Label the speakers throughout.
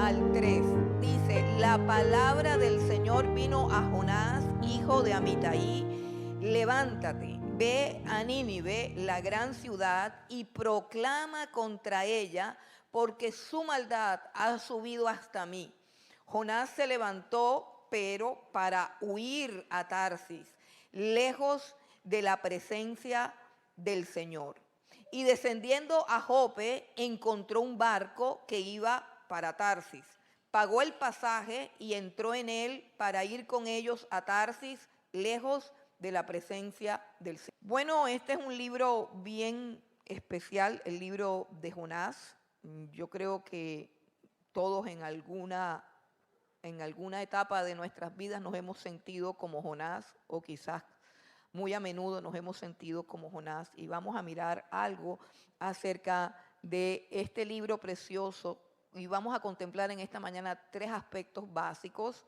Speaker 1: al 3. Dice, la palabra del Señor vino a Jonás, hijo de Amitai. Levántate, ve a Nínive, la gran ciudad, y proclama contra ella, porque su maldad ha subido hasta mí. Jonás se levantó, pero para huir a Tarsis, lejos de la presencia del Señor. Y descendiendo a Jope, encontró un barco que iba para Tarsis. Pagó el pasaje y entró en él para ir con ellos a Tarsis, lejos de la presencia del Señor. Bueno, este es un libro bien especial, el libro de Jonás. Yo creo que todos en alguna etapa de nuestras vidas nos hemos sentido como Jonás, o quizás muy a menudo nos hemos sentido como Jonás, y vamos a mirar algo acerca de este libro precioso y vamos a contemplar en esta mañana 3 aspectos básicos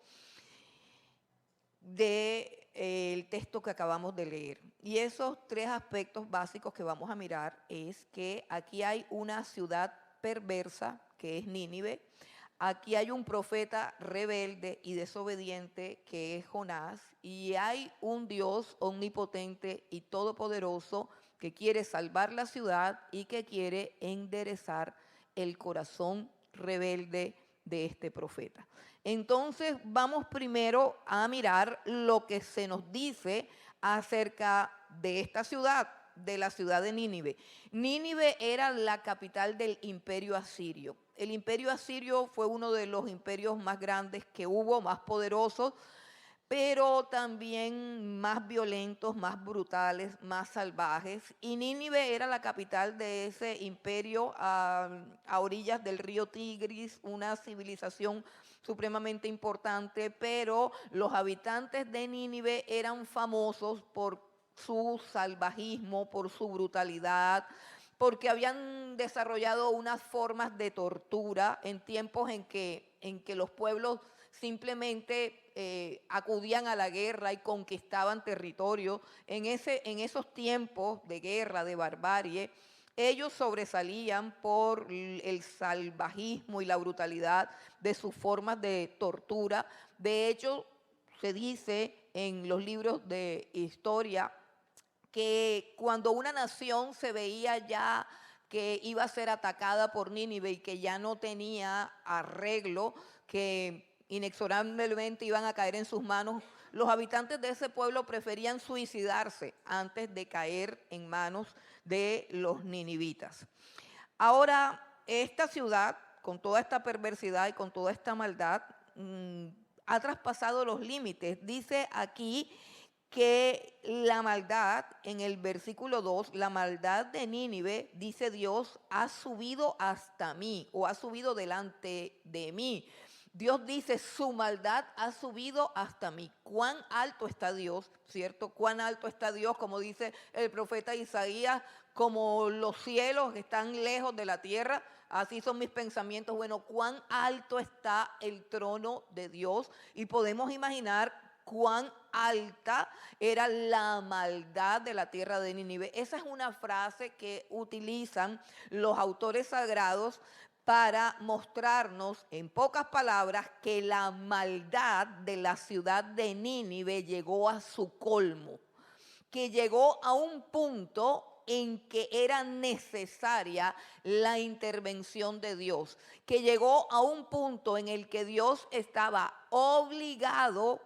Speaker 1: del texto que acabamos de leer. Y esos 3 aspectos básicos que vamos a mirar es que aquí hay una ciudad perversa, que es Nínive. Aquí hay un profeta rebelde y desobediente, que es Jonás, y hay un Dios omnipotente y todopoderoso que quiere salvar la ciudad y que quiere enderezar el corazón rebelde de este profeta. Entonces vamos primero a mirar lo que se nos dice acerca de esta ciudad, de la ciudad de Nínive. Nínive era la capital del imperio asirio. El imperio asirio fue uno de los imperios más grandes que hubo, más poderosos, pero también más violentos, más brutales, más salvajes. Y Nínive era la capital de ese imperio a orillas del río Tigris, una civilización supremamente importante, pero los habitantes de Nínive eran famosos por su salvajismo, por su brutalidad, porque habían desarrollado unas formas de tortura en tiempos en que los pueblos simplemente acudían a la guerra y conquistaban territorio. En esos tiempos de guerra, de barbarie, ellos sobresalían por el salvajismo y la brutalidad de sus formas de tortura. De hecho, se dice en los libros de historia que cuando una nación se veía ya que iba a ser atacada por Nínive y que ya no tenía arreglo, que inexorablemente iban a caer en sus manos, los habitantes de ese pueblo preferían suicidarse antes de caer en manos de los ninivitas. Ahora, esta ciudad, con toda esta perversidad y con toda esta maldad, ha traspasado los límites. Dice aquí que la maldad, en el versículo 2, la maldad de Nínive, dice Dios, ha subido hasta mí, o ha subido delante de mí. Dios dice, su maldad ha subido hasta mí. ¿Cuán alto está Dios? ¿Cierto? ¿Cuán alto está Dios? Como dice el profeta Isaías, como los cielos están lejos de la tierra, así son mis pensamientos. Bueno, ¿cuán alto está el trono de Dios? Y podemos imaginar cuán alta era la maldad de la tierra de Nínive. Esa es una frase que utilizan los autores sagrados para mostrarnos en pocas palabras que la maldad de la ciudad de Nínive llegó a su colmo, que llegó a un punto en que era necesaria la intervención de Dios, que llegó a un punto en el que Dios estaba obligado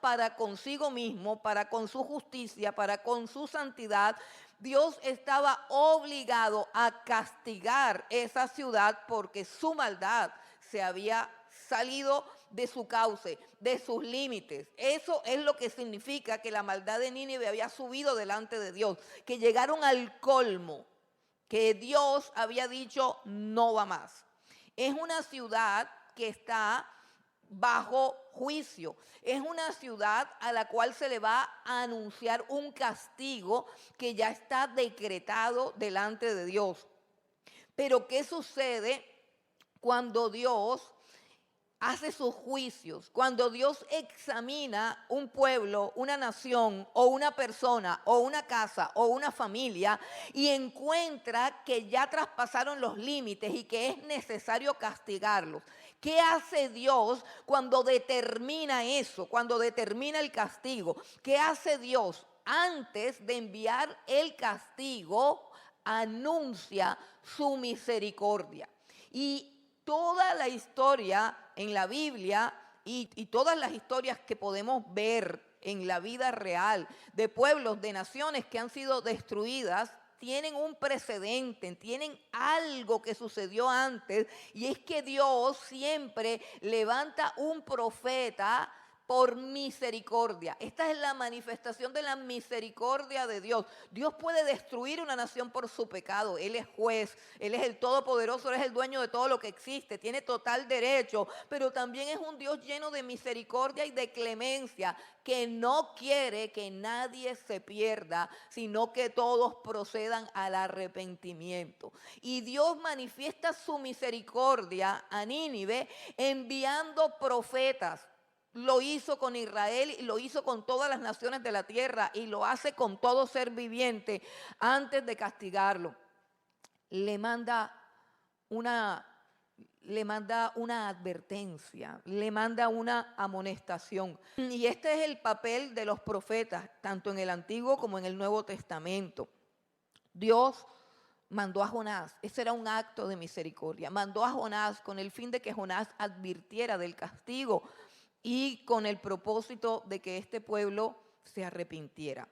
Speaker 1: para consigo mismo, para con su justicia, para con su santidad. Dios estaba obligado a castigar esa ciudad porque su maldad se había salido de su cauce, de sus límites. Eso es lo que significa que la maldad de Nínive había subido delante de Dios, que llegaron al colmo, que Dios había dicho no va más. Es una ciudad que está bajo juicio. Es una ciudad a la cual se le va a anunciar un castigo que ya está decretado delante de Dios. Pero ¿qué sucede cuando Dios hace sus juicios, cuando Dios examina un pueblo, una nación o una persona o una casa o una familia y encuentra que ya traspasaron los límites y que es necesario castigarlos. ¿Qué hace Dios cuando determina eso, cuando determina el castigo? ¿Qué hace Dios? Antes de enviar el castigo, anuncia su misericordia. Y toda la historia en la Biblia y todas las historias que podemos ver en la vida real de pueblos, de naciones que han sido destruidas, tienen un precedente, tienen algo que sucedió antes, y es que Dios siempre levanta un profeta por misericordia. Esta es la manifestación de la misericordia de Dios. Dios puede destruir una nación por su pecado. Él es juez, Él es el todopoderoso, Él es el dueño de todo lo que existe, tiene total derecho, pero también es un Dios lleno de misericordia y de clemencia, que no quiere que nadie se pierda, sino que todos procedan al arrepentimiento. Y Dios manifiesta su misericordia a Nínive enviando profetas. Lo hizo con Israel y lo hizo con todas las naciones de la tierra y lo hace con todo ser viviente antes de castigarlo. Le manda una advertencia, le manda una amonestación. Y este es el papel de los profetas, tanto en el Antiguo como en el Nuevo Testamento. Dios mandó a Jonás, ese era un acto de misericordia, mandó a Jonás con el fin de que Jonás advirtiera del castigo y con el propósito de que este pueblo se arrepintiera.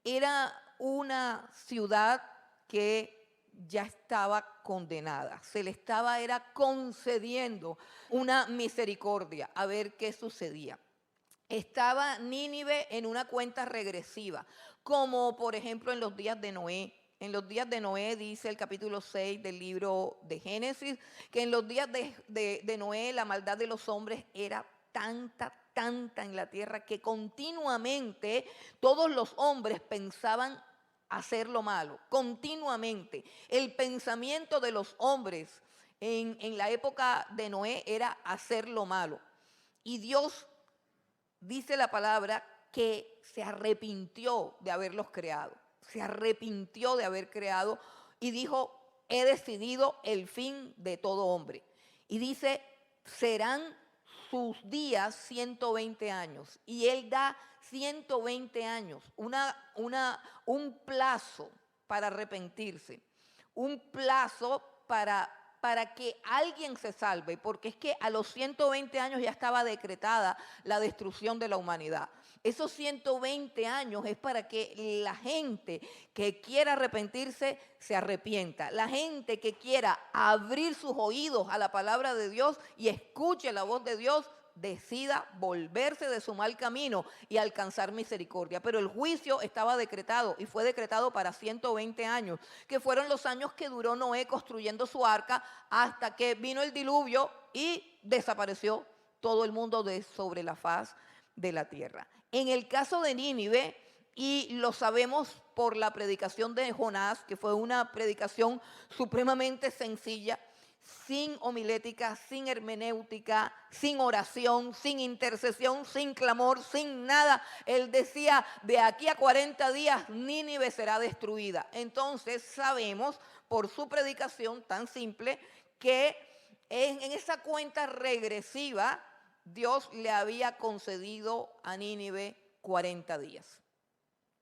Speaker 1: Era una ciudad que ya estaba condenada, se le estaba concediendo una misericordia, a ver qué sucedía. Estaba Nínive en una cuenta regresiva, como por ejemplo en los días de Noé. En los días de Noé, dice el capítulo 6 del libro de Génesis, que en los días de Noé la maldad de los hombres era tanta en la tierra que continuamente todos los hombres pensaban hacer lo malo, continuamente. El pensamiento de los hombres en la época de Noé era hacer lo malo. Y Dios, dice la palabra, que se arrepintió de haberlos creado, se arrepintió de haber creado y dijo: he decidido el fin de todo hombre. Y dice: serán sus días 120 años. Y Él da 120 años, un plazo para arrepentirse, un plazo para que alguien se salve, porque es que a los 120 años ya estaba decretada la destrucción de la humanidad. Esos 120 años es para que la gente que quiera arrepentirse se arrepienta. La gente que quiera abrir sus oídos a la palabra de Dios y escuche la voz de Dios, decida volverse de su mal camino y alcanzar misericordia. Pero el juicio estaba decretado y fue decretado para 120 años, que fueron los años que duró Noé construyendo su arca hasta que vino el diluvio y desapareció todo el mundo de sobre la faz de la tierra. En el caso de Nínive, y lo sabemos por la predicación de Jonás, que fue una predicación supremamente sencilla, sin homilética, sin hermenéutica, sin oración, sin intercesión, sin clamor, sin nada. Él decía: de aquí a 40 días Nínive será destruida. Entonces sabemos por su predicación tan simple que en esa cuenta regresiva Dios le había concedido a Nínive 40 días.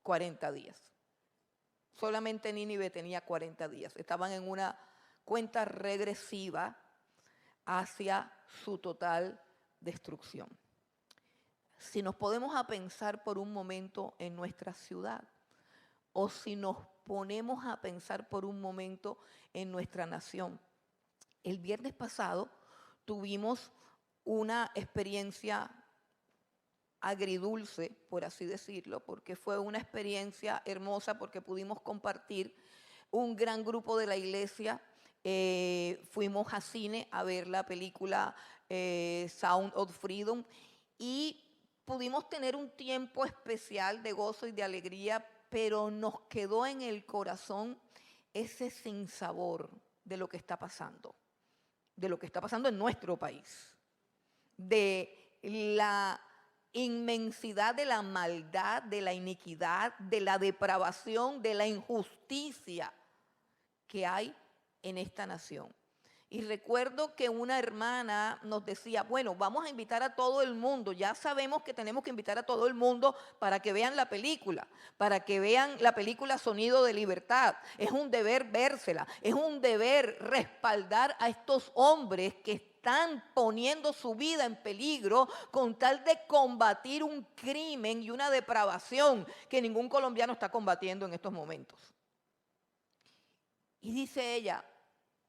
Speaker 1: 40 días. Solamente Nínive tenía 40 días. Estaban en una cuenta regresiva hacia su total destrucción. Si nos podemos a pensar por un momento en nuestra ciudad, o si nos ponemos a pensar por un momento en nuestra nación. El viernes pasado tuvimos una experiencia agridulce, por así decirlo, porque fue una experiencia hermosa, porque pudimos compartir un gran grupo de la iglesia. Fuimos a cine a ver la película Sound of Freedom y pudimos tener un tiempo especial de gozo y de alegría, pero nos quedó en el corazón ese sinsabor de lo que está pasando en nuestro país. de la inmensidad de la maldad, de la iniquidad, de la depravación, de la injusticia que hay en esta nación. Y recuerdo que una hermana nos decía, bueno, vamos a invitar a todo el mundo. Ya sabemos que tenemos que invitar a todo el mundo para que vean la película, para que vean la película Sonido de Libertad. Es un deber vérsela, es un deber respaldar a estos hombres que están poniendo su vida en peligro con tal de combatir un crimen y una depravación que ningún colombiano está combatiendo en estos momentos. Y dice ella,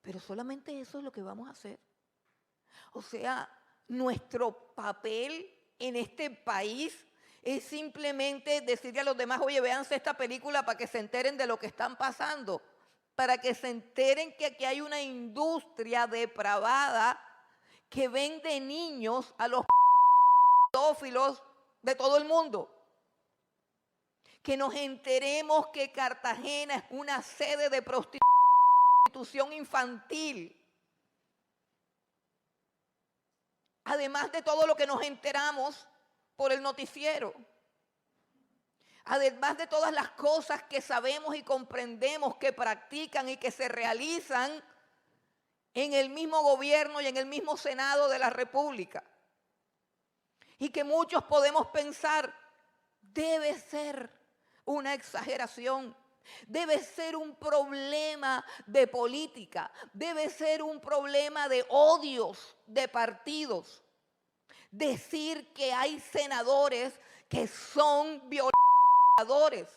Speaker 1: pero solamente eso es lo que vamos a hacer. O sea, nuestro papel en este país es simplemente decirle a los demás, oye, véanse esta película para que se enteren de lo que están pasando, para que se enteren que aquí hay una industria depravada que vende niños a los pedófilos de todo el mundo. Que nos enteremos que Cartagena es una sede de prostitución infantil. Además de todo lo que nos enteramos por el noticiero. Además de todas las cosas que sabemos y comprendemos que practican y que se realizan en el mismo gobierno y en el mismo Senado de la República. Y que muchos podemos pensar, debe ser una exageración. Debe ser un problema de política, debe ser un problema de odios de partidos. Decir que hay senadores que son violadores,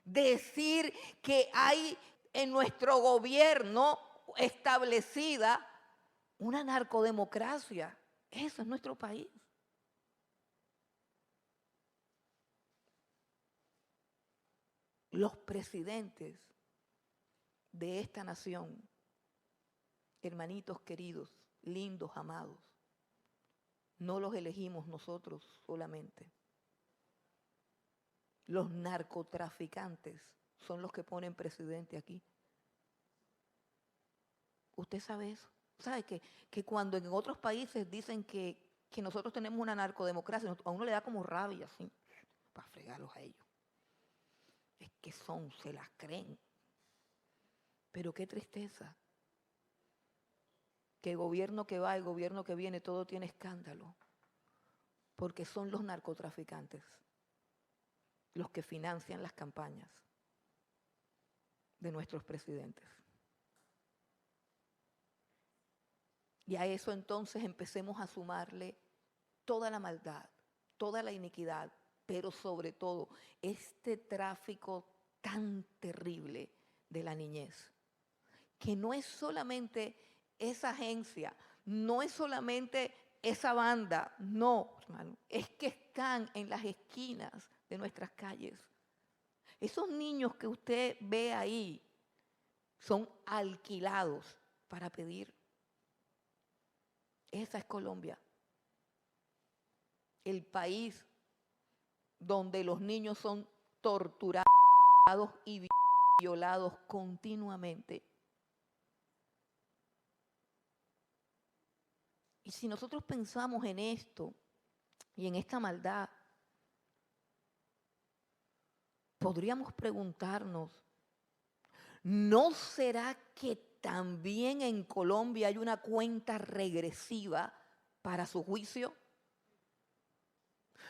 Speaker 1: decir que hay en nuestro gobierno establecida una narcodemocracia. Eso es nuestro país. Los presidentes de esta nación, hermanitos queridos, lindos, amados, no los elegimos nosotros solamente. Los narcotraficantes son los que ponen presidente aquí. ¿Usted sabe eso? ¿Sabe que cuando en otros países dicen que nosotros tenemos una narcodemocracia, a uno le da como rabia, así, para fregarlos a ellos? Es que se las creen. Pero qué tristeza. Que el gobierno que va, el gobierno que viene, todo tiene escándalo. Porque son los narcotraficantes los que financian las campañas de nuestros presidentes. Y a eso entonces empecemos a sumarle toda la maldad, toda la iniquidad, pero sobre todo este tráfico tan terrible de la niñez, que no es solamente esa agencia, no es solamente esa banda, no, hermano, es que están en las esquinas de nuestras calles. Esos niños que usted ve ahí son alquilados para pedir. Esa es Colombia, el país donde los niños son torturados y violados continuamente. Y si nosotros pensamos en esto y en esta maldad, podríamos preguntarnos, ¿no será que también en Colombia hay una cuenta regresiva para su juicio?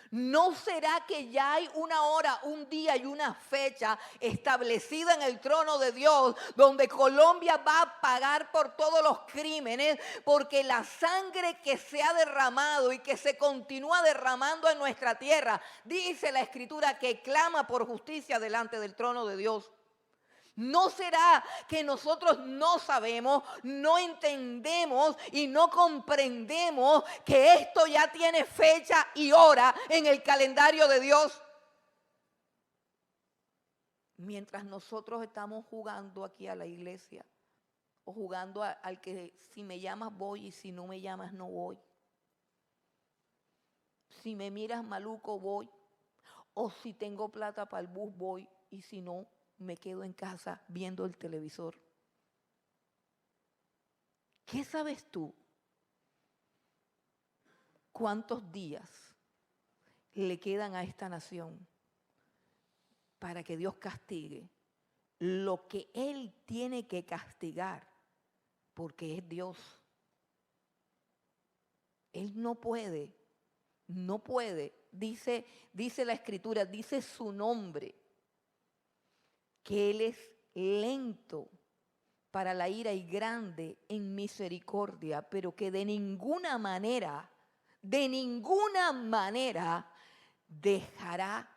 Speaker 1: ¿No será que ya hay una hora, un día y una fecha establecida en el trono de Dios donde Colombia va a pagar por todos los crímenes? Porque la sangre que se ha derramado y que se continúa derramando en nuestra tierra, dice la Escritura que clama por justicia delante del trono de Dios. ¿No será que nosotros no sabemos, no entendemos y no comprendemos que esto ya tiene fecha y hora en el calendario de Dios? Mientras nosotros estamos jugando aquí a la iglesia o jugando al que si me llamas voy y si no me llamas no voy. Si me miras maluco voy o si tengo plata para el bus voy y si no me quedo en casa viendo el televisor. ¿Qué sabes tú ¿Cuántos días le quedan a esta nación para que Dios castigue lo que Él tiene que castigar? Porque es Dios. Él no puede, dice la Escritura, dice su nombre, que Él es lento para la ira y grande en misericordia, pero que de ninguna manera dejará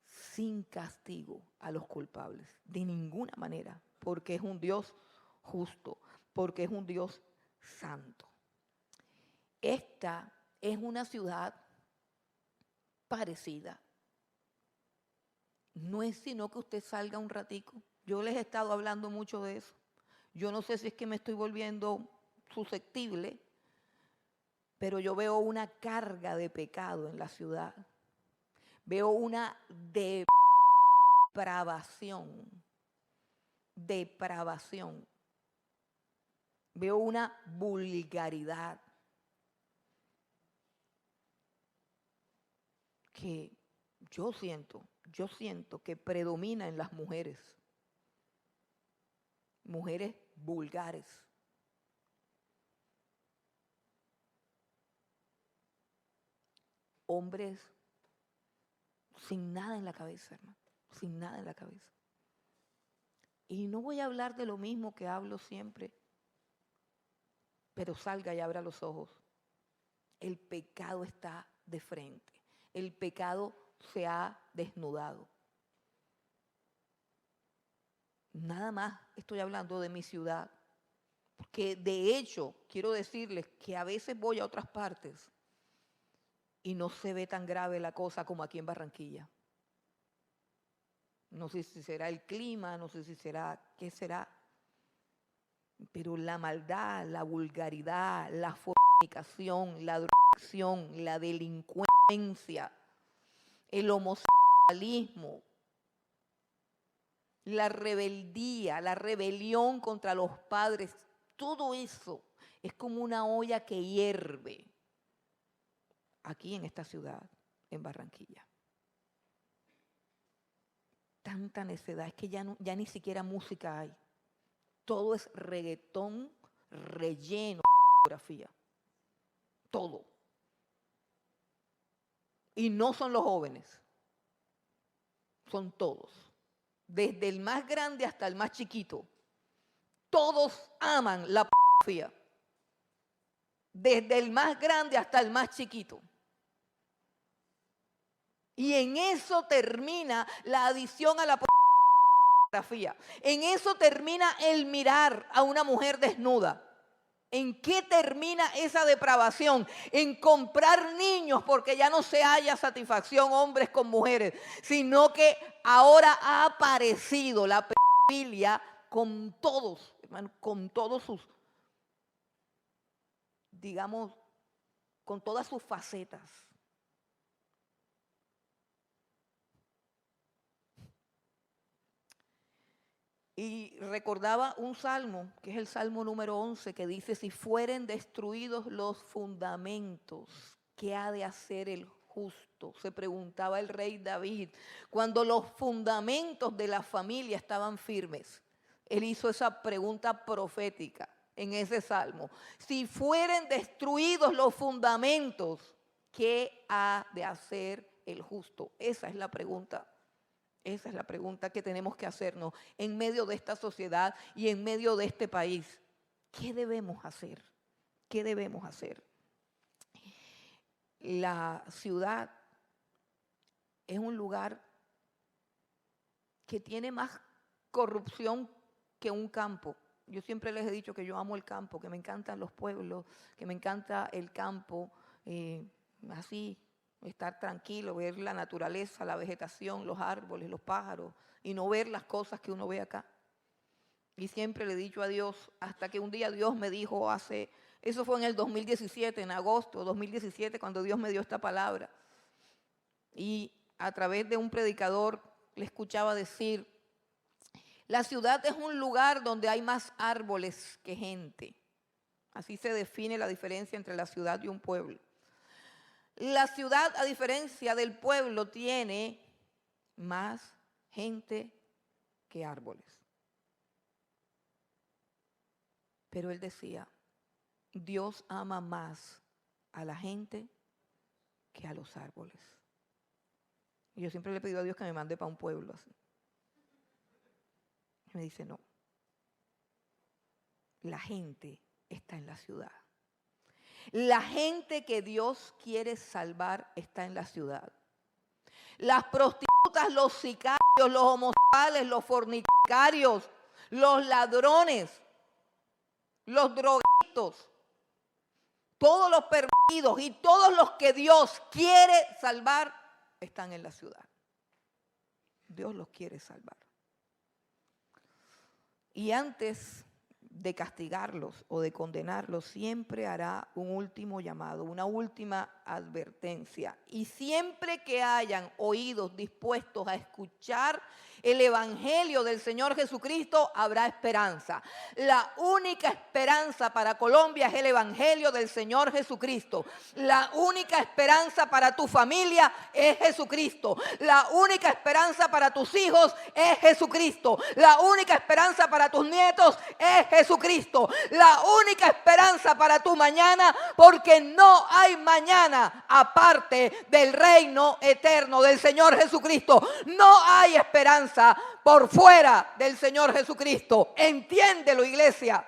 Speaker 1: sin castigo a los culpables. De ninguna manera, porque es un Dios justo, porque es un Dios santo. Esta es una ciudad parecida. No es sino que usted salga un ratico. Yo les he estado hablando mucho de eso. Yo no sé si es que me estoy volviendo susceptible, pero yo veo una carga de pecado en la ciudad. Veo una depravación. Veo una vulgaridad que yo siento que predomina en las mujeres vulgares. Hombres sin nada en la cabeza, hermano, sin nada en la cabeza. Y no voy a hablar de lo mismo que hablo siempre, pero salga y abra los ojos. El pecado está de frente. El pecado se ha desnudado. Nada más estoy hablando de mi ciudad, porque de hecho quiero decirles que a veces voy a otras partes y no se ve tan grave la cosa como aquí en Barranquilla. No sé si será el clima, no sé si será, qué será, pero la maldad, la vulgaridad, la fornicación, la drogadicción, la delincuencia, el homosexualismo, la rebeldía, la rebelión contra los padres, todo eso es como una olla que hierve aquí en esta ciudad, en Barranquilla. Tanta necedad, es que ya ni siquiera música hay. Todo es reggaetón relleno de pornografía. Todo. Y no son los jóvenes, son todos. Desde el más grande hasta el más chiquito. Todos aman la pornografía. Desde el más grande hasta el más chiquito. Y en eso termina la adicción a la pornografía. En eso termina el mirar a una mujer desnuda. ¿En qué termina esa depravación? En comprar niños porque ya no se haya satisfacción hombres con mujeres, sino que ahora ha aparecido la pedofilia con todos, hermano, con todos sus, digamos, con todas sus facetas. Y recordaba un salmo, que es el Salmo número 11, que dice, si fueren destruidos los fundamentos, ¿qué ha de hacer el justo? Se preguntaba el rey David, cuando los fundamentos de la familia estaban firmes. Él hizo esa pregunta profética en ese salmo. Si fueren destruidos los fundamentos, ¿qué ha de hacer el justo? Esa es la pregunta. Esa es la pregunta que tenemos que hacernos en medio de esta sociedad y en medio de este país. ¿Qué debemos hacer? ¿Qué debemos hacer? La ciudad es un lugar que tiene más corrupción que un campo. Yo siempre les he dicho que yo amo el campo, que me encantan los pueblos, que me encanta el campo, así. Estar tranquilo, ver la naturaleza, la vegetación, los árboles, los pájaros y no ver las cosas que uno ve acá. Y siempre le he dicho a Dios, hasta que un día Dios me dijo eso fue en el 2017, en agosto 2017, cuando Dios me dio esta palabra. Y a través de un predicador le escuchaba decir, la ciudad es un lugar donde hay más árboles que gente. Así se define la diferencia entre la ciudad y un pueblo. La ciudad, a diferencia del pueblo, tiene más gente que árboles. Pero él decía, Dios ama más a la gente que a los árboles. Y yo siempre le he pedido a Dios que me mande para un pueblo así. Y me dice, no. La gente está en la ciudad. La gente que Dios quiere salvar está en la ciudad. Las prostitutas, los sicarios, los homosexuales, los fornicarios, los ladrones, los drogadictos, todos los pervertidos y todos los que Dios quiere salvar están en la ciudad. Dios los quiere salvar. Y antes de castigarlos o de condenarlos, siempre hará un último llamado, una última advertencia. Y siempre que hayan oídos dispuestos a escuchar el evangelio del Señor Jesucristo, habrá esperanza. La única esperanza para Colombia es el evangelio del Señor Jesucristo. La única esperanza para tu familia es Jesucristo. La única esperanza para tus hijos es Jesucristo. La única esperanza para tus nietos es Jesucristo. La única esperanza para tu mañana, porque no hay mañana aparte del reino eterno del Señor Jesucristo. No hay esperanza por fuera del Señor Jesucristo. Entiéndelo, iglesia.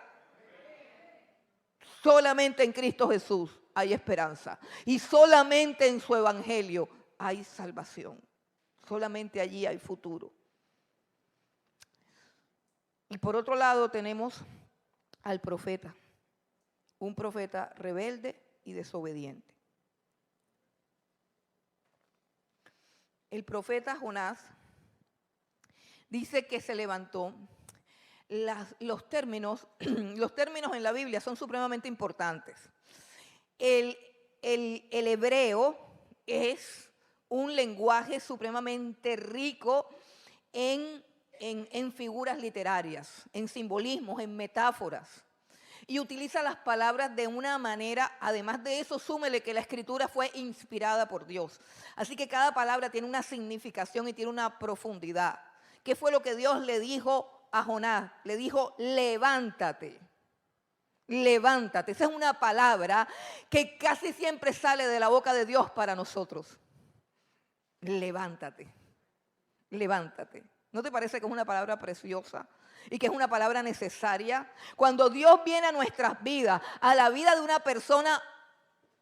Speaker 1: Solamente en Cristo Jesús hay esperanza. Y solamente en su evangelio hay salvación. Solamente allí hay futuro. Y por otro lado tenemos al profeta. Un profeta rebelde y desobediente. El profeta Jonás dice que se levantó. Los términos en la Biblia son supremamente importantes. El hebreo es un lenguaje supremamente rico en figuras literarias, en simbolismos, en metáforas. Y utiliza las palabras de una manera, además de eso, súmele que la escritura fue inspirada por Dios. Así que cada palabra tiene una significación y tiene una profundidad. ¿Qué fue lo que Dios le dijo a Jonás? Le dijo, levántate, levántate. Esa es una palabra que casi siempre sale de la boca de Dios para nosotros. Levántate, levántate. ¿No te parece que es una palabra preciosa y que es una palabra necesaria? Cuando Dios viene a nuestras vidas, a la vida de una persona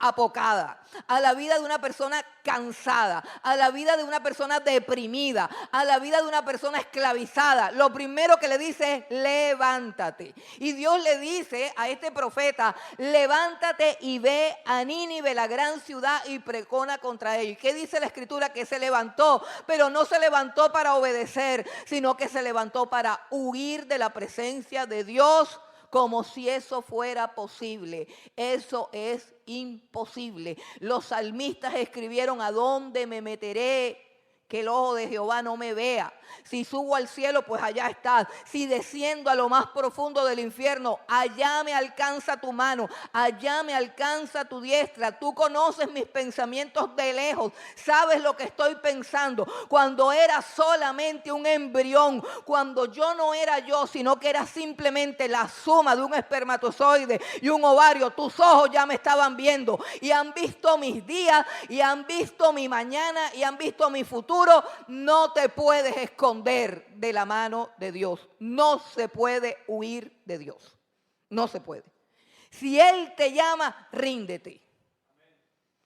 Speaker 1: apocada, a la vida de una persona cansada, a la vida de una persona deprimida, a la vida de una persona esclavizada, lo primero que le dice es levántate. Y Dios le dice a este profeta, levántate y ve a Nínive, la gran ciudad, y pregona contra ellos. ¿Qué dice la escritura? Que se levantó, pero no se levantó para obedecer, sino que se levantó para huir de la presencia de Dios, como si eso fuera posible. Eso es imposible. Los salmistas escribieron, ¿a dónde me meteré que el ojo de Jehová no me vea? Si subo al cielo, pues allá estás. Si desciendo a lo más profundo del infierno, allá me alcanza tu mano, allá me alcanza tu diestra. Tú conoces mis pensamientos de lejos, sabes lo que estoy pensando. Cuando era solamente un embrión, cuando yo no era yo, sino que era simplemente la suma de un espermatozoide y un ovario, tus ojos ya me estaban viendo y han visto mis días y han visto mi mañana y han visto mi futuro. No te puedes esconder de la mano de Dios. No se puede huir de Dios. No se puede. Si Él te llama, ríndete.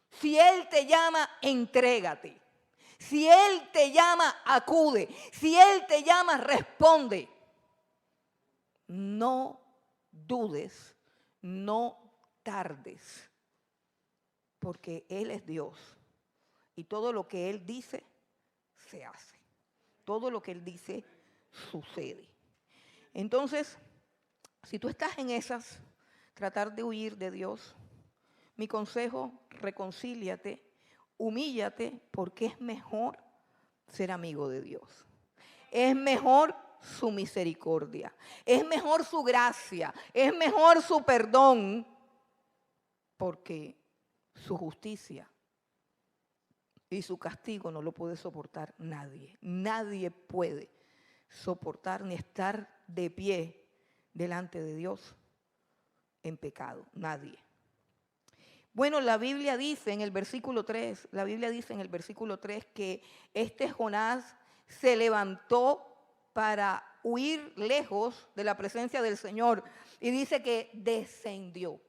Speaker 1: Si Él te llama, entrégate. Si Él te llama, acude. Si Él te llama, responde. No dudes, no tardes, porque Él es Dios y todo lo que Él dice se hace. Todo lo que Él dice sucede. Entonces, si tú estás en esas, tratar de huir de Dios, mi consejo, reconcíliate, humíllate, porque es mejor ser amigo de Dios. Es mejor su misericordia, es mejor su gracia, es mejor su perdón, porque su justicia y su castigo no lo puede soportar nadie. Nadie puede soportar ni estar de pie delante de Dios en pecado. Nadie. Bueno, la Biblia dice en el versículo 3, que este Jonás se levantó para huir lejos de la presencia del Señor. Y dice que descendió.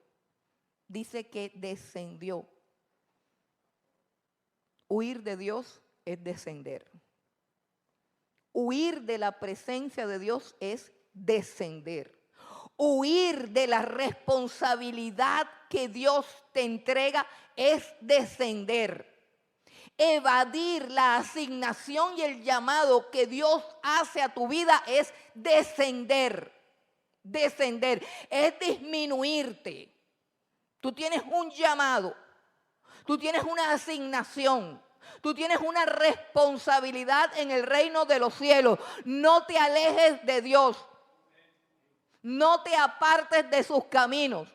Speaker 1: Huir de Dios es descender. Huir de la presencia de Dios es descender. Huir de la responsabilidad que Dios te entrega es descender. Evadir la asignación y el llamado que Dios hace a tu vida es descender. Descender es disminuirte. Tú tienes un llamado, tú tienes una asignación, tú tienes una responsabilidad en el reino de los cielos. No te alejes de Dios. No te apartes de sus caminos.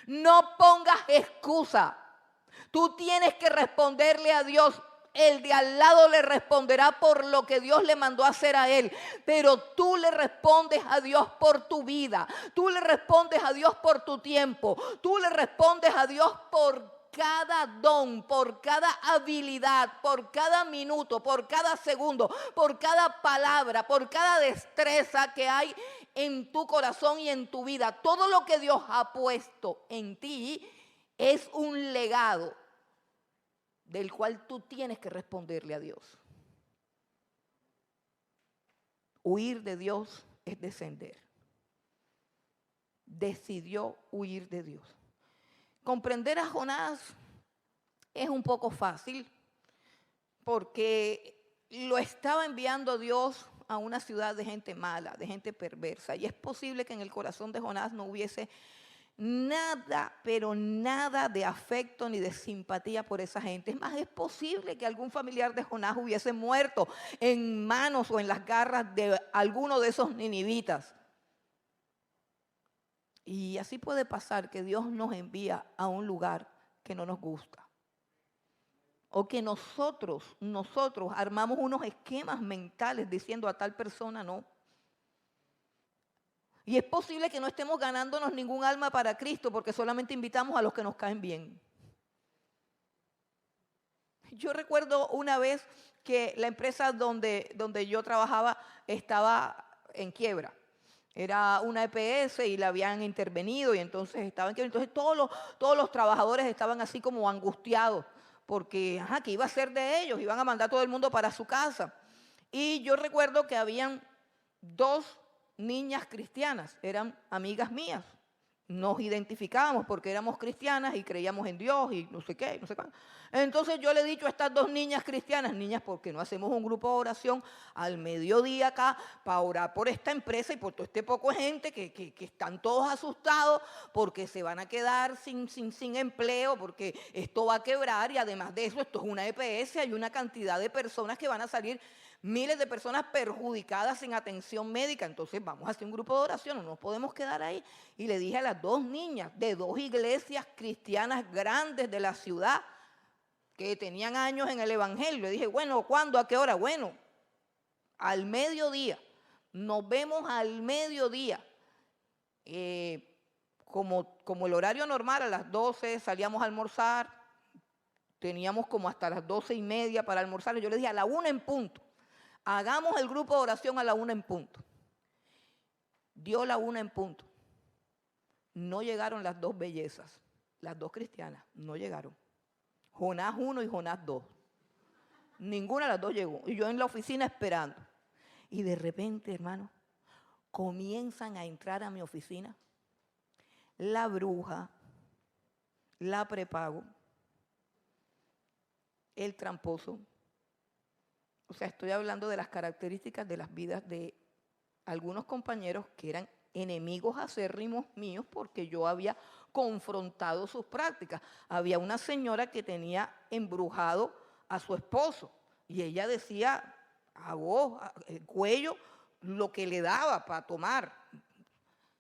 Speaker 1: No pongas excusa. Tú tienes que responderle a Dios. El de al lado le responderá por lo que Dios le mandó a hacer a él. Pero tú le respondes a Dios por tu vida. Tú le respondes a Dios por tu tiempo. Tú le respondes a Dios por cada don, por cada habilidad, por cada minuto, por cada segundo, por cada palabra, por cada destreza que hay en tu corazón y en tu vida. Todo lo que Dios ha puesto en ti es un legado del cual tú tienes que responderle a Dios. Huir de Dios es descender. Decidió huir de Dios. Comprender a Jonás es un poco fácil porque lo estaba enviando Dios a una ciudad de gente mala, de gente perversa. Y es posible que en el corazón de Jonás no hubiese nada, pero nada de afecto ni de simpatía por esa gente. Es más, es posible que algún familiar de Jonás hubiese muerto en manos o en las garras de alguno de esos ninivitas. Y así puede pasar que Dios nos envía a un lugar que no nos gusta. O que nosotros armamos unos esquemas mentales diciendo a tal persona no. Y es posible que no estemos ganándonos ningún alma para Cristo porque solamente invitamos a los que nos caen bien. Yo recuerdo una vez que la empresa donde yo trabajaba estaba en quiebra. Era una EPS y la habían intervenido y entonces estaba en quiebra. Entonces todos los trabajadores estaban así como angustiados porque, ¿qué iba a ser de ellos? Iban a mandar a todo el mundo para su casa. Y yo recuerdo que habían 2 niñas cristianas, eran amigas mías. Nos identificábamos porque éramos cristianas y creíamos en Dios y no sé qué, no sé cuándo. Entonces yo le he dicho a estas 2 niñas cristianas, niñas, ¿por qué no hacemos un grupo de oración al mediodía acá para orar por esta empresa y por todo este poco de gente que están todos asustados porque se van a quedar sin empleo, porque esto va a quebrar y además de eso esto es una EPS, hay una cantidad de personas que van a salir, miles de personas perjudicadas sin atención médica. Entonces vamos a hacer un grupo de oración, no nos podemos quedar ahí. Y le dije a las 2 niñas de 2 iglesias cristianas grandes de la ciudad que tenían años en el evangelio, le dije, bueno, ¿cuándo? ¿A qué hora? Bueno, al mediodía, nos vemos al mediodía. Como el horario normal, a las 12 salíamos a almorzar, teníamos como hasta las 12:30 para almorzar. Yo le dije a la 1 en punto. Hagamos el grupo de oración a la 1 en punto. Dio la 1 en punto. No llegaron las 2 bellezas, las 2 cristianas, no llegaron. Jonás 1 y Jonás 2. Ninguna de las 2 llegó. Y yo en la oficina esperando. Y de repente, hermano, comienzan a entrar a mi oficina la bruja, la prepago, el tramposo. O sea, estoy hablando de las características de las vidas de algunos compañeros que eran enemigos acérrimos míos porque yo había confrontado sus prácticas. Había una señora que tenía embrujado a su esposo y ella decía a voz, el cuello, lo que le daba para tomar.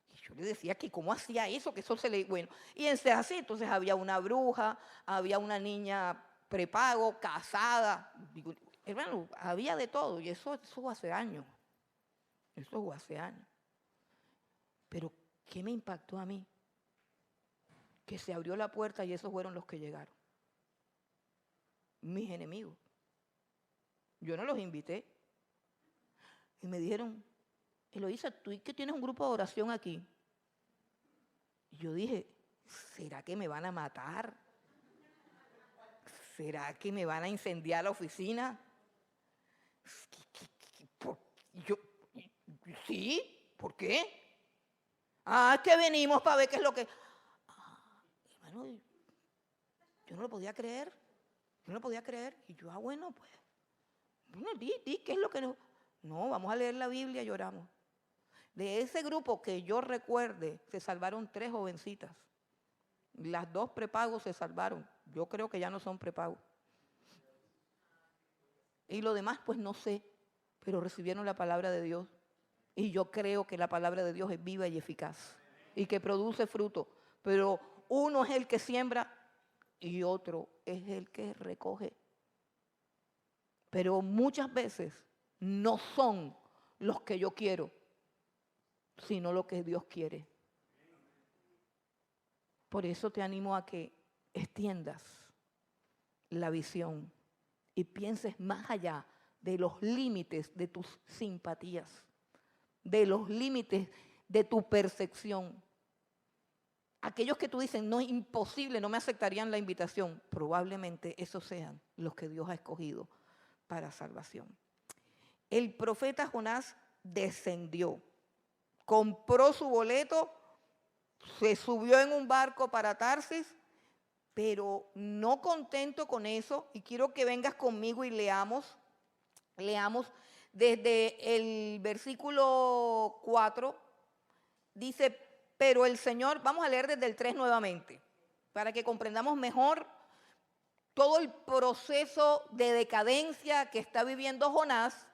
Speaker 1: Y yo le decía que cómo hacía eso, que eso se le... Bueno, y así, entonces había una bruja, había una niña prepago, casada. Digo, hermano, había de todo, y eso hace años. Eso hace años. Pero, ¿qué me impactó a mí? Que se abrió la puerta y esos fueron los que llegaron. Mis enemigos. Yo no los invité. Y me dijeron, Eloísa, ¿tú que tienes un grupo de oración aquí? Y yo dije, ¿será que me van a matar? ¿Será que me van a incendiar la oficina? Yo, sí, ¿por qué? Ah, que venimos para ver qué es lo que... hermano, yo no lo podía creer. Yo no lo podía creer. Y yo, bueno, pues, bueno, di, ¿qué es lo que no? No, vamos a leer la Biblia y lloramos. De ese grupo que yo recuerde, se salvaron 3 jovencitas. Las 2 prepagos se salvaron. Yo creo que ya no son prepagos. Y lo demás, pues no sé, pero recibieron la palabra de Dios. Y yo creo que la palabra de Dios es viva y eficaz y que produce fruto. Pero uno es el que siembra y otro es el que recoge. Pero muchas veces no son los que yo quiero, sino lo que Dios quiere. Por eso te animo a que extiendas la visión y pienses más allá de los límites de tus simpatías, de los límites de tu percepción. Aquellos que tú dices, no es imposible, no me aceptarían la invitación, probablemente esos sean los que Dios ha escogido para salvación. El profeta Jonás descendió, compró su boleto, se subió en un barco para Tarsis, pero no contento con eso, y quiero que vengas conmigo y leamos desde el versículo 4, dice, pero el Señor, vamos a leer desde el 3 nuevamente, para que comprendamos mejor todo el proceso de decadencia que está viviendo Jonás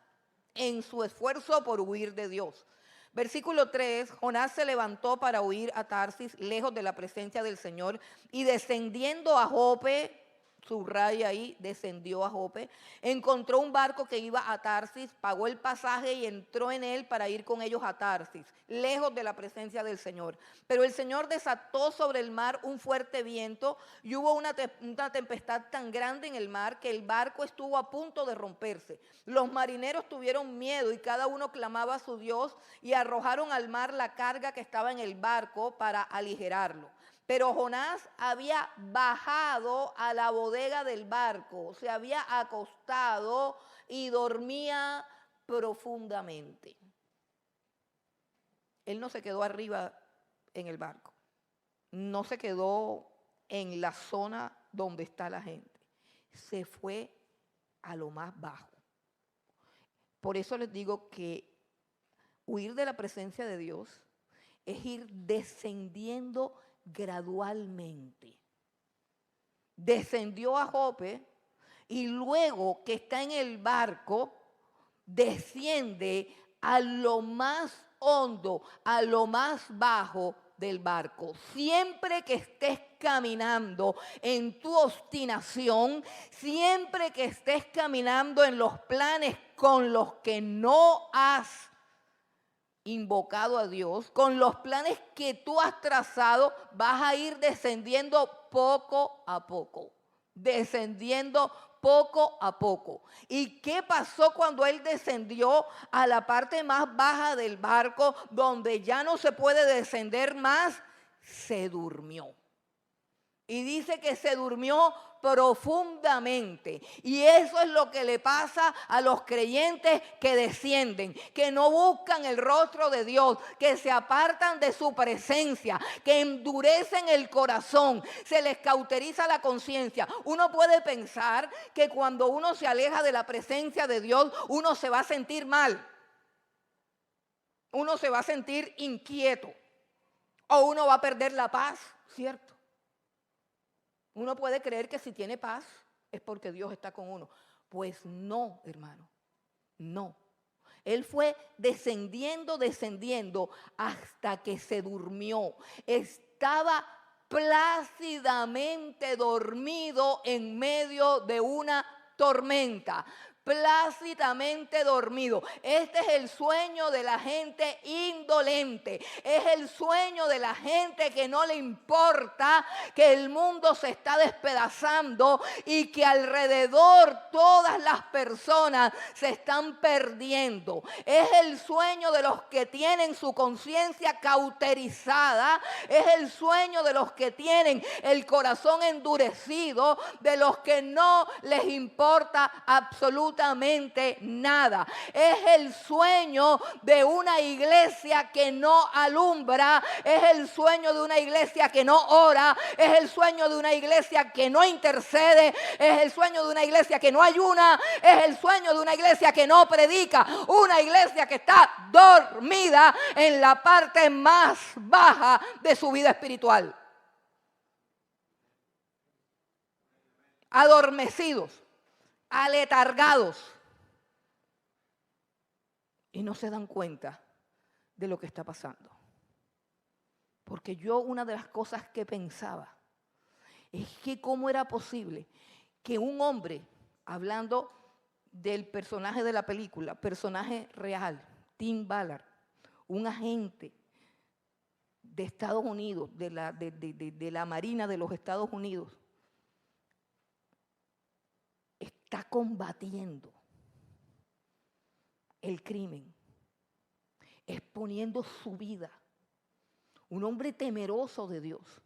Speaker 1: en su esfuerzo por huir de Dios. Versículo 3, Jonás se levantó para huir a Tarsis, lejos de la presencia del Señor, y descendiendo a Jope, subraya ahí, descendió a Jope, encontró un barco que iba a Tarsis, pagó el pasaje y entró en él para ir con ellos a Tarsis, lejos de la presencia del Señor. Pero el Señor desató sobre el mar un fuerte viento y hubo una tempestad tan grande en el mar que el barco estuvo a punto de romperse. Los marineros tuvieron miedo y cada uno clamaba a su Dios y arrojaron al mar la carga que estaba en el barco para aligerarlo. Pero Jonás había bajado a la bodega del barco, se había acostado y dormía profundamente. Él no se quedó arriba en el barco, no se quedó en la zona donde está la gente, se fue a lo más bajo. Por eso les digo que huir de la presencia de Dios es ir descendiendo gradualmente. Descendió a Jope y luego que está en el barco, desciende a lo más hondo, a lo más bajo del barco. Siempre que estés caminando en tu obstinación, siempre que estés caminando en los planes con los que no has invocado a Dios, con los planes que tú has trazado, vas a ir descendiendo poco a poco, descendiendo poco a poco. ¿Y qué pasó cuando él descendió a la parte más baja del barco, donde ya no se puede descender más? Se durmió. Y dice que se durmió profundamente. Y eso es lo que le pasa a los creyentes que descienden, que no buscan el rostro de Dios, que se apartan de su presencia, que endurecen el corazón, se les cauteriza la conciencia. Uno puede pensar que cuando uno se aleja de la presencia de Dios, uno se va a sentir mal. Uno se va a sentir inquieto. O uno va a perder la paz, ¿cierto? Uno puede creer que si tiene paz es porque Dios está con uno. Pues no, hermano, no. Él fue descendiendo, descendiendo, hasta que se durmió. Estaba plácidamente dormido en medio de una tormenta. Plácidamente dormido. Este es el sueño de la gente indolente. Es el sueño de la gente que no le importa que el mundo se está despedazando y que alrededor todas las personas se están perdiendo. Es el sueño de los que tienen su conciencia cauterizada. Es el sueño de los que tienen el corazón endurecido, de los que no les importa absolutamente nada. Es el sueño de una iglesia que no alumbra, es el sueño de una iglesia que no ora, es el sueño de una iglesia que no intercede, es el sueño de una iglesia que no ayuna, es el sueño de una iglesia que no predica, una iglesia que está dormida en la parte más baja de su vida espiritual. Adormecidos, aletargados, y no se dan cuenta de lo que está pasando. Porque yo, una de las cosas que pensaba es que cómo era posible que un hombre, hablando del personaje de la película, personaje real, Tim Ballard, un agente de Estados Unidos, de la Marina de los Estados Unidos, está combatiendo el crimen, exponiendo su vida. Un hombre temeroso de Dios,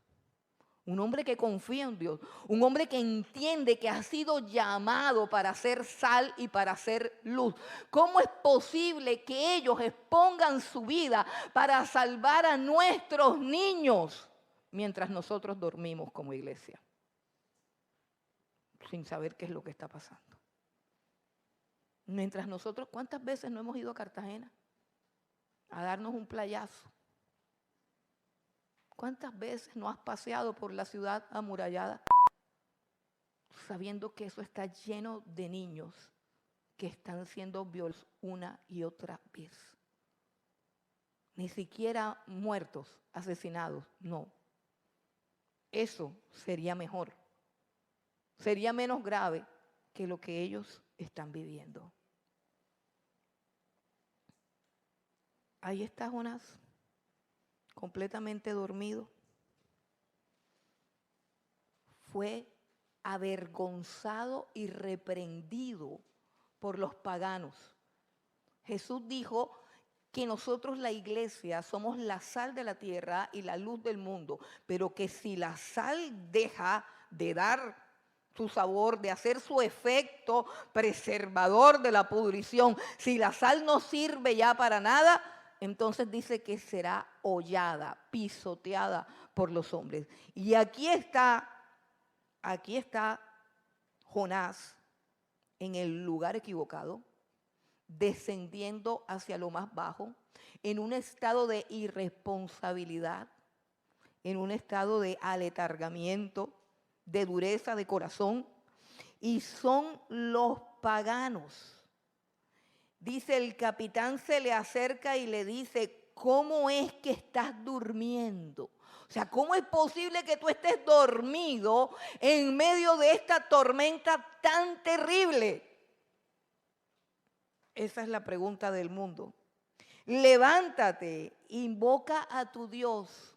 Speaker 1: un hombre que confía en Dios, un hombre que entiende que ha sido llamado para ser sal y para ser luz. ¿Cómo es posible que ellos expongan su vida para salvar a nuestros niños mientras nosotros dormimos como iglesia? Sin saber qué es lo que está pasando. Mientras nosotros, ¿cuántas veces no hemos ido a Cartagena a darnos un playazo? ¿Cuántas veces no has paseado por la ciudad amurallada sabiendo que eso está lleno de niños que están siendo violados una y otra vez? Ni siquiera muertos, asesinados, no. Eso sería mejor. Sería menos grave que lo que ellos están viviendo. Ahí está Jonás, completamente dormido. Fue avergonzado y reprendido por los paganos. Jesús dijo que nosotros, la iglesia, somos la sal de la tierra y la luz del mundo, pero que si la sal deja de dar su sabor, de hacer su efecto preservador de la pudrición, si la sal no sirve ya para nada, entonces dice que será hollada, pisoteada por los hombres. Y aquí está Jonás en el lugar equivocado, descendiendo hacia lo más bajo, en un estado de irresponsabilidad, en un estado de aletargamiento, de dureza de corazón, y son los paganos. Dice, el capitán se le acerca y le dice, ¿cómo es que estás durmiendo? O sea, ¿cómo es posible que tú estés dormido en medio de esta tormenta tan terrible? Esa es la pregunta del mundo. Levántate, invoca a tu Dios.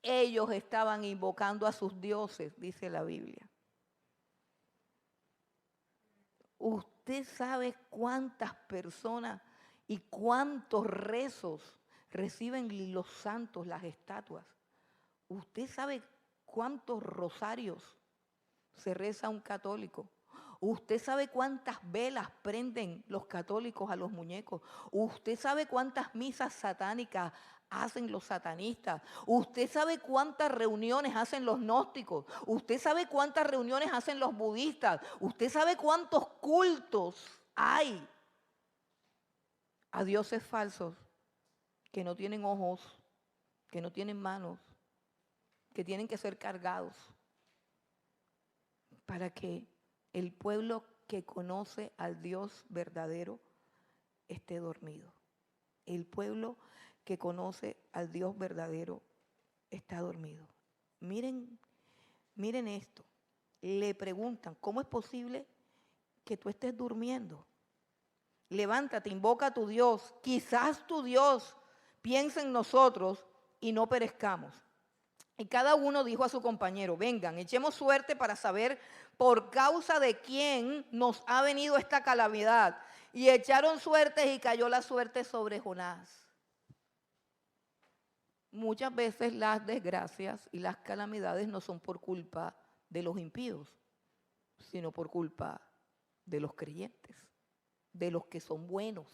Speaker 1: Ellos estaban invocando a sus dioses, dice la Biblia. Usted sabe cuántas personas y cuántos rezos reciben los santos, las estatuas. Usted sabe cuántos rosarios se reza un católico. Usted sabe cuántas velas prenden los católicos a los muñecos. Usted sabe cuántas misas satánicas hacen los satanistas. Usted sabe cuántas reuniones hacen los gnósticos. Usted sabe cuántas reuniones hacen los budistas. Usted sabe cuántos cultos hay a dioses falsos que no tienen ojos, que no tienen manos, que tienen que ser cargados para que el pueblo que conoce al Dios verdadero esté dormido. El pueblo que conoce al Dios verdadero está dormido. Miren esto. Le preguntan, ¿cómo es posible que tú estés durmiendo? Levántate, invoca a tu Dios. Quizás tu Dios piense en nosotros y no perezcamos. Y cada uno dijo a su compañero, vengan, echemos suerte para saber por causa de quién nos ha venido esta calamidad. Y echaron suertes y cayó la suerte sobre Jonás. Muchas veces las desgracias y las calamidades no son por culpa de los impíos, sino por culpa de los creyentes, de los que son buenos,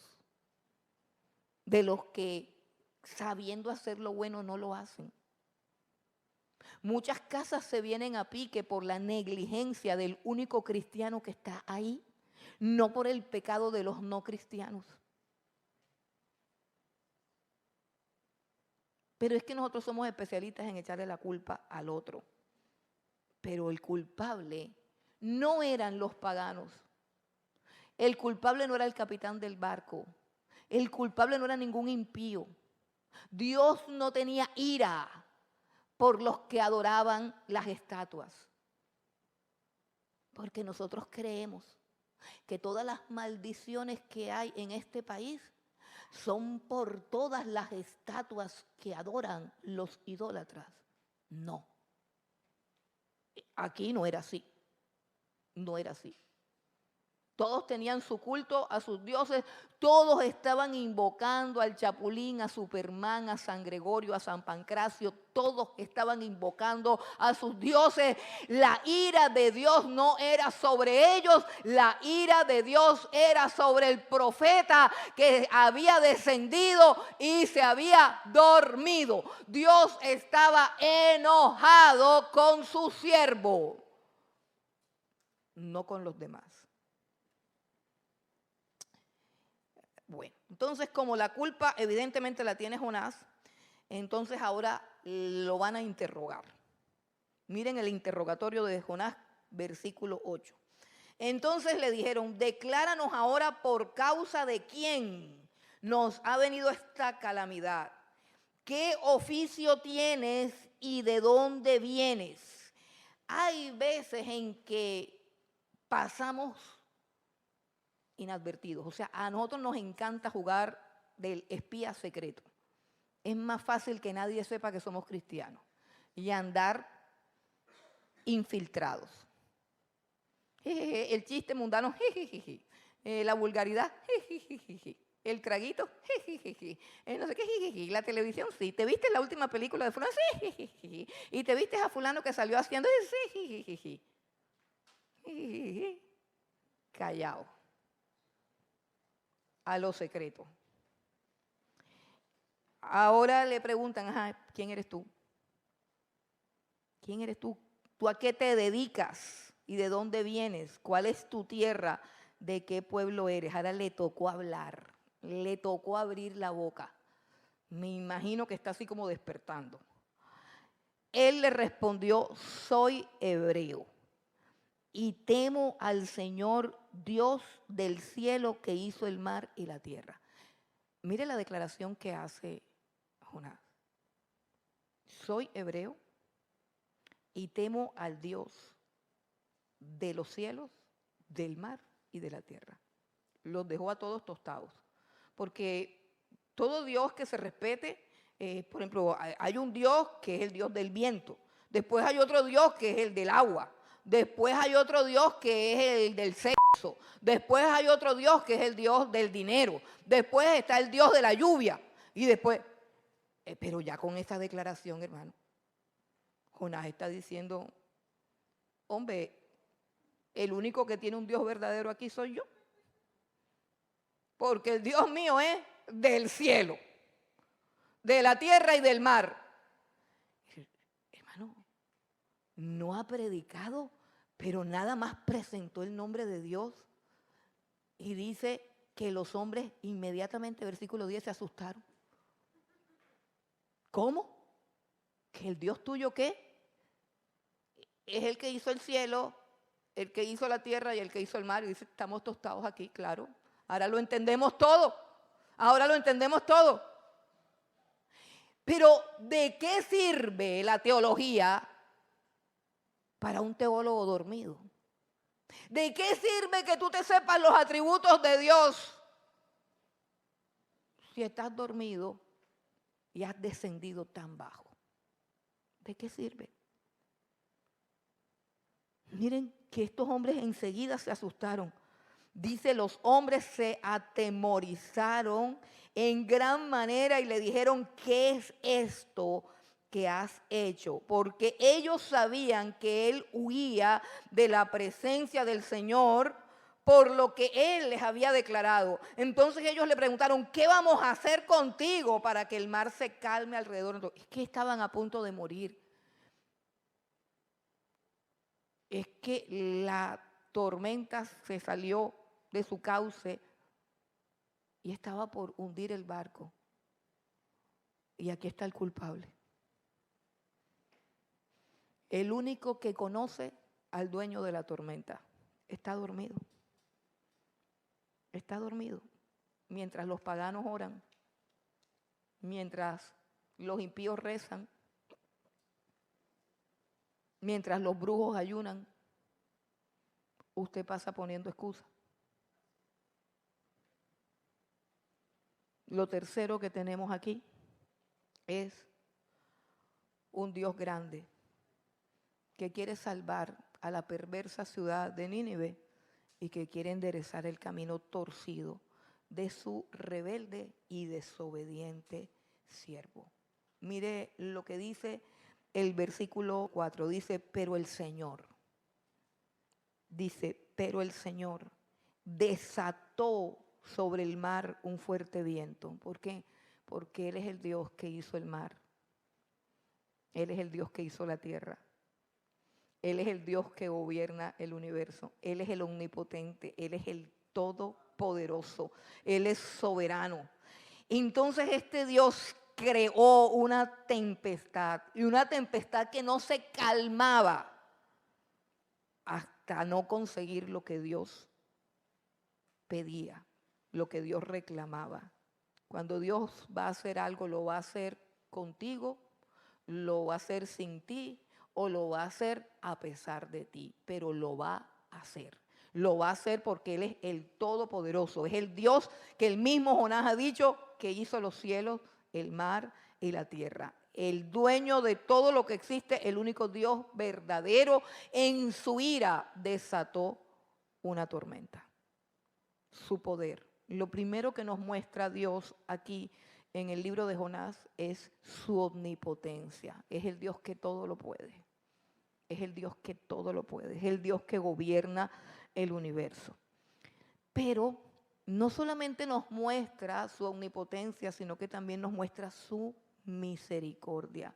Speaker 1: de los que sabiendo hacer lo bueno no lo hacen. Muchas casas se vienen a pique por la negligencia del único cristiano que está ahí, no por el pecado de los no cristianos. Pero es que nosotros somos especialistas en echarle la culpa al otro. Pero el culpable no eran los paganos. El culpable no era el capitán del barco. El culpable no era ningún impío. Dios no tenía ira por los que adoraban las estatuas. Porque nosotros creemos que todas las maldiciones que hay en este país son por todas las estatuas que adoran los idólatras. No. Aquí no era así. No era así. Todos tenían su culto a sus dioses, todos estaban invocando al Chapulín, a Superman, a San Gregorio, a San Pancracio, todos estaban invocando a sus dioses. La ira de Dios no era sobre ellos, la ira de Dios era sobre el profeta que había descendido y se había dormido. Dios estaba enojado con su siervo, no con los demás. Bueno, entonces como la culpa evidentemente la tiene Jonás, entonces ahora lo van a interrogar. Miren el interrogatorio de Jonás, versículo 8. Entonces le dijeron, decláranos ahora por causa de quién nos ha venido esta calamidad. ¿Qué oficio tienes y de dónde vienes? Hay veces en que pasamos inadvertidos. O sea, a nosotros nos encanta jugar del espía secreto. Es más fácil que nadie sepa que somos cristianos y andar infiltrados. El chiste mundano, la vulgaridad, el traguito, no sé qué, la televisión, sí. ¿Te viste la última película de fulano? Sí. Y te viste a fulano que salió haciendo, sí. Callado. A lo secreto. Ahora le preguntan, ajá, ¿quién eres tú? ¿Quién eres tú? ¿Tú a qué te dedicas? ¿Y de dónde vienes? ¿Cuál es tu tierra? ¿De qué pueblo eres? Ahora le tocó hablar, le tocó abrir la boca. Me imagino que está así como despertando. Él le respondió, soy hebreo y temo al Señor Dios del cielo que hizo el mar y la tierra. Mire la declaración que hace Jonás. Soy hebreo y temo al Dios de los cielos, del mar y de la tierra. Los dejó a todos tostados. Porque todo Dios que se respete, por ejemplo, hay un Dios que es el Dios del viento. Después hay otro Dios que es el del agua. Después hay otro Dios que es el del sexo. Después hay otro Dios que es el Dios del dinero. Después está el Dios de la lluvia. Y después, pero ya con esta declaración, hermano, Jonás está diciendo, hombre, el único que tiene un Dios verdadero aquí soy yo. Porque el Dios mío es del cielo, de la tierra y del mar. Hermano, no ha predicado, pero nada más presentó el nombre de Dios. Y dice que los hombres inmediatamente, versículo 10, se asustaron. ¿Cómo? ¿Que el Dios tuyo qué? Es el que hizo el cielo, el que hizo la tierra y el que hizo el mar. Y dice, estamos tostados aquí, claro. Ahora lo entendemos todo. Ahora lo entendemos todo. Pero ¿de qué sirve la teología para un teólogo dormido? ¿De qué sirve que tú te sepas los atributos de Dios si estás dormido y has descendido tan bajo? ¿De qué sirve? Miren que estos hombres enseguida se asustaron. Dice, los hombres se atemorizaron en gran manera y le dijeron, ¿qué es esto que has hecho? Porque ellos sabían que él huía de la presencia del Señor por lo que él les había declarado. Entonces ellos le preguntaron, ¿qué vamos a hacer contigo para que el mar se calme alrededor? Es que estaban a punto de morir. Es que la tormenta se salió de su cauce y estaba por hundir el barco. Y aquí está el culpable. El único que conoce al dueño de la tormenta está dormido. Está dormido. Mientras los paganos oran, mientras los impíos rezan, mientras los brujos ayunan, usted pasa poniendo excusas. Lo tercero que tenemos aquí es un Dios grande que quiere salvar a la perversa ciudad de Nínive y que quiere enderezar el camino torcido de su rebelde y desobediente siervo. Mire lo que dice el versículo 4, dice, pero el Señor desató sobre el mar un fuerte viento. ¿Por qué? Porque Él es el Dios que hizo el mar. Él es el Dios que hizo la tierra. Él es el Dios que gobierna el universo. Él es el omnipotente. Él es el todopoderoso. Él es soberano. Entonces este Dios creó una tempestad, y una tempestad que no se calmaba hasta no conseguir lo que Dios pedía, lo que Dios reclamaba. Cuando Dios va a hacer algo, lo va a hacer contigo, lo va a hacer sin ti o lo va a hacer a pesar de ti, pero lo va a hacer. Lo va a hacer porque Él es el Todopoderoso, es el Dios que el mismo Jonás ha dicho que hizo los cielos, el mar y la tierra. El dueño de todo lo que existe, el único Dios verdadero, en su ira desató una tormenta. Su poder. Lo primero que nos muestra Dios aquí en el libro de Jonás es su omnipotencia. Es el Dios que todo lo puede. Es el Dios que todo lo puede. Es el Dios que gobierna el universo. Pero no solamente nos muestra su omnipotencia, sino que también nos muestra su misericordia.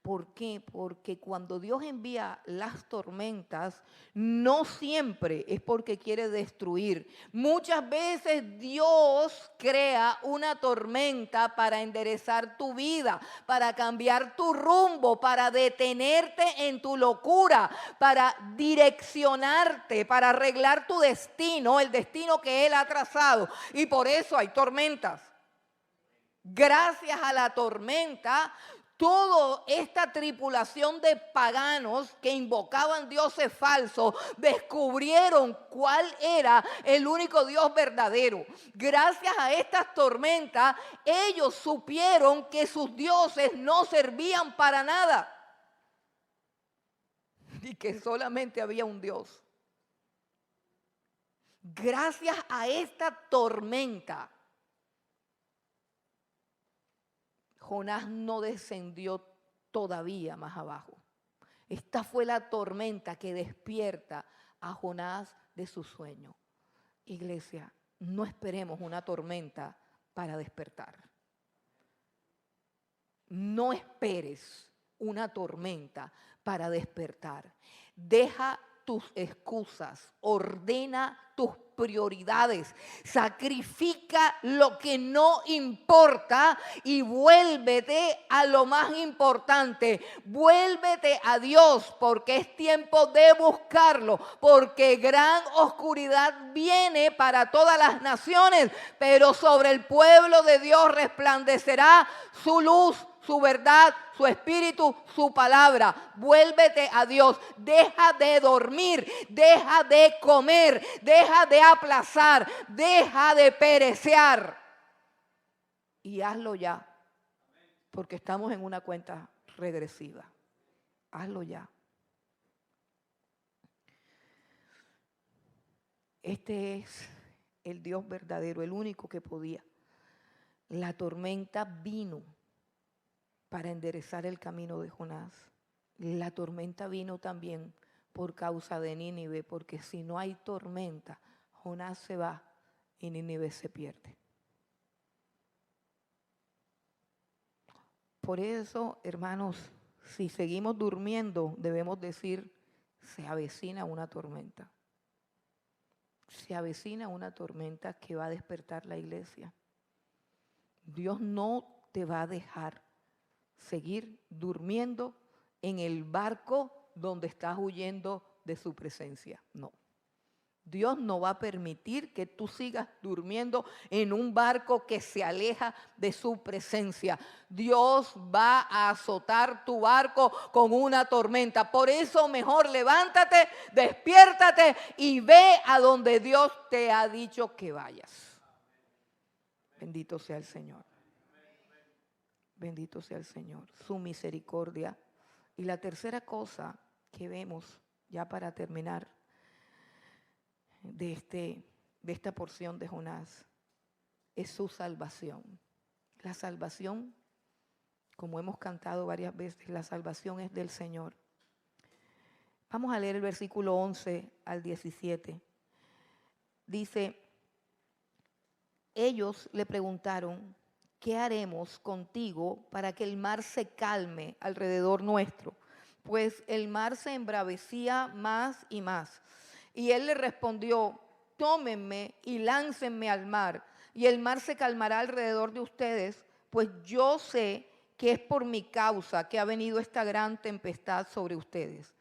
Speaker 1: ¿Por qué? Porque cuando Dios envía las tormentas, no siempre es porque quiere destruir. Muchas veces Dios crea una tormenta para enderezar tu vida, para cambiar tu rumbo, para detenerte en tu locura, para direccionarte, para arreglar tu destino, el destino que Él ha trazado. Y por eso hay tormentas. Gracias a la tormenta, toda esta tripulación de paganos que invocaban dioses falsos descubrieron cuál era el único Dios verdadero. Gracias a estas tormentas, ellos supieron que sus dioses no servían para nada y que solamente había un Dios. Gracias a esta tormenta, Jonás no descendió todavía más abajo. Esta fue la tormenta que despierta a Jonás de su sueño. Iglesia, no esperemos una tormenta para despertar. No esperes una tormenta para despertar. Deja tus excusas, ordena tus prioridades, sacrifica lo que no importa y vuélvete a lo más importante, vuélvete a Dios, porque es tiempo de buscarlo, porque gran oscuridad viene para todas las naciones, pero sobre el pueblo de Dios resplandecerá su luz, su verdad, su espíritu, su palabra. Vuélvete a Dios. Deja de dormir, deja de comer, deja de aplazar, deja de perecer. Y hazlo ya, porque estamos en una cuenta regresiva. Hazlo ya. Este es el Dios verdadero, el único que podía. La tormenta vino para enderezar el camino de Jonás. La tormenta vino también por causa de Nínive, porque si no hay tormenta, Jonás se va y Nínive se pierde. Por eso, hermanos, si seguimos durmiendo, debemos decir, se avecina una tormenta. Se avecina una tormenta que va a despertar la iglesia. Dios no te va a dejar seguir durmiendo en el barco donde estás huyendo de su presencia. No. Dios no va a permitir que tú sigas durmiendo en un barco que se aleja de su presencia. Dios va a azotar tu barco con una tormenta. Por eso mejor levántate, despiértate y ve a donde Dios te ha dicho que vayas. Bendito sea el Señor. Bendito sea el Señor, su misericordia. Y la tercera cosa que vemos, ya para terminar, de esta porción de Jonás, es su salvación. La salvación, como hemos cantado varias veces, la salvación es del Señor. Vamos a leer el versículo 11 al 17. Dice, ellos le preguntaron, ¿qué haremos contigo para que el mar se calme alrededor nuestro? Pues el mar se embravecía más y más. Y él le respondió, tómenme y láncenme al mar, y el mar se calmará alrededor de ustedes, pues yo sé que es por mi causa que ha venido esta gran tempestad sobre ustedes.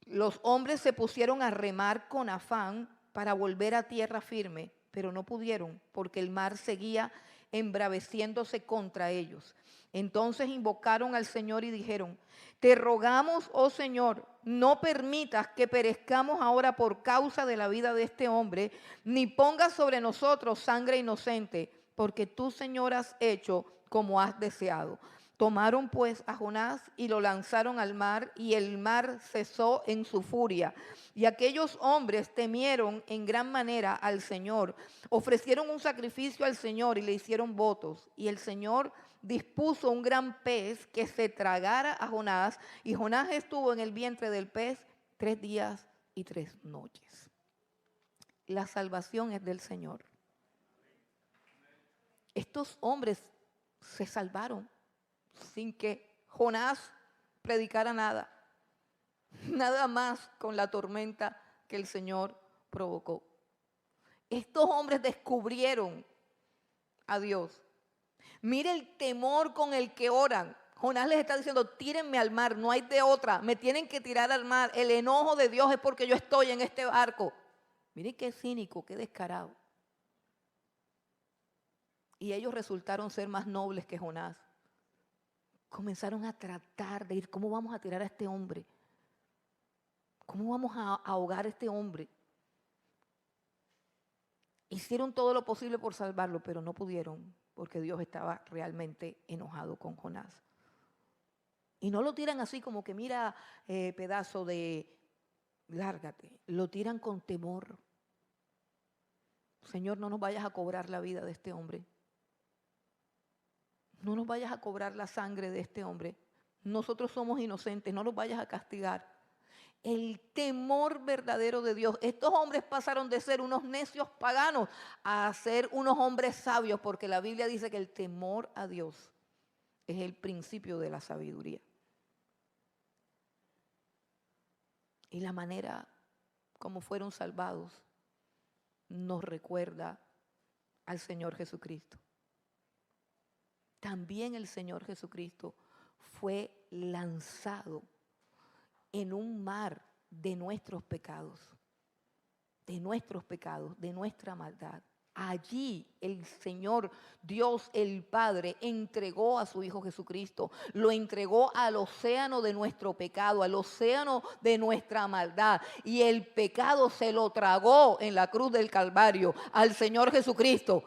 Speaker 1: Los hombres se pusieron a remar con afán para volver a tierra firme, pero no pudieron, porque el mar seguía embraveciéndose contra ellos. Entonces invocaron al Señor y dijeron, te rogamos, oh Señor, no permitas que perezcamos ahora por causa de la vida de este hombre, ni pongas sobre nosotros sangre inocente, porque tú, Señor, has hecho como has deseado. Tomaron pues a Jonás y lo lanzaron al mar, y el mar cesó en su furia. Y aquellos hombres temieron en gran manera al Señor, ofrecieron un sacrificio al Señor y le hicieron votos. Y el Señor dispuso un gran pez que se tragara a Jonás, y Jonás estuvo en el vientre del pez 3 días y 3 noches. La salvación es del Señor. Estos hombres se salvaron sin que Jonás predicara nada, nada más con la tormenta que el Señor provocó. Estos hombres descubrieron a Dios. Mire el temor con el que oran. Jonás les está diciendo, tírenme al mar, no hay de otra, me tienen que tirar al mar. El enojo de Dios es porque yo estoy en este barco. Mire qué cínico, qué descarado. Y ellos resultaron ser más nobles que Jonás. Comenzaron a tratar de ir, ¿cómo vamos a tirar a este hombre? ¿Cómo vamos a ahogar a este hombre? Hicieron todo lo posible por salvarlo, pero no pudieron, porque Dios estaba realmente enojado con Jonás. Y no lo tiran así como que mira, pedazo de, lárgate. Lo tiran con temor. Señor, no nos vayas a cobrar la vida de este hombre. No nos vayas a cobrar la sangre de este hombre. Nosotros somos inocentes, no los vayas a castigar. El temor verdadero de Dios. Estos hombres pasaron de ser unos necios paganos a ser unos hombres sabios, porque la Biblia dice que el temor a Dios es el principio de la sabiduría. Y la manera como fueron salvados, nos recuerda al Señor Jesucristo. También el Señor Jesucristo fue lanzado en un mar de nuestros pecados, de nuestra maldad. Allí el Señor Dios el Padre entregó a su Hijo Jesucristo, lo entregó al océano de nuestro pecado, al océano de nuestra maldad, y el pecado se lo tragó en la cruz del Calvario al Señor Jesucristo.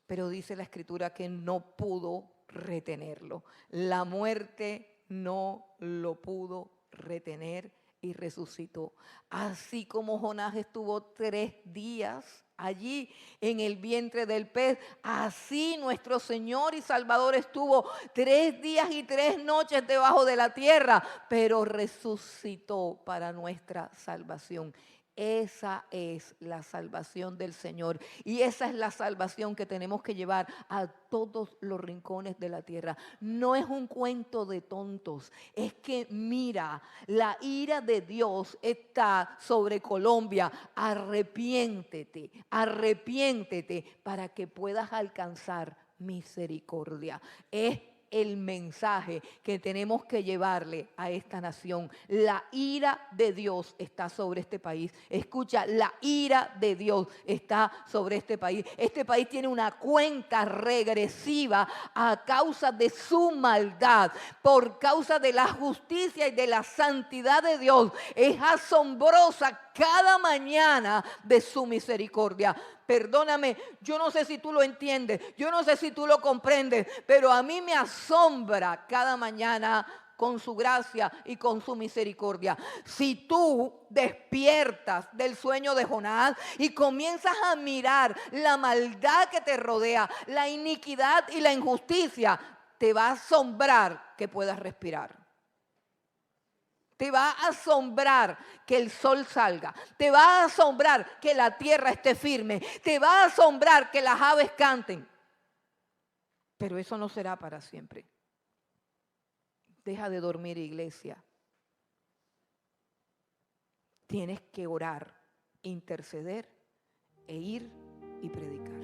Speaker 1: Pero dice la Escritura que no pudo retenerlo. La muerte no lo pudo retener y resucitó. Así como Jonás estuvo 3 días allí en el vientre del pez, así nuestro Señor y Salvador estuvo 3 días y 3 noches debajo de la tierra, pero resucitó para nuestra salvación. Esa es la salvación del Señor, y esa es la salvación que tenemos que llevar a todos los rincones de la tierra. No es un cuento de tontos, es que mira, la ira de Dios está sobre Colombia. Arrepiéntete, arrepiéntete para que puedas alcanzar misericordia. Es el mensaje que tenemos que llevarle a esta nación. La ira de Dios está sobre este país. Escucha, la ira de Dios está sobre este país. Este país tiene una cuenta regresiva a causa de su maldad, por causa de la justicia y de la santidad de Dios. Es asombrosa cada mañana de su misericordia. Perdóname, yo no sé si tú lo entiendes, yo no sé si tú lo comprendes, pero a mí me asombra cada mañana con su gracia y con su misericordia. Si tú despiertas del sueño de Jonás y comienzas a mirar la maldad que te rodea, la iniquidad y la injusticia, te va a asombrar que puedas respirar. Te va a asombrar que el sol salga. Te va a asombrar que la tierra esté firme. Te va a asombrar que las aves canten. Pero eso no será para siempre. Deja de dormir, iglesia. Tienes que orar, interceder e ir y predicar.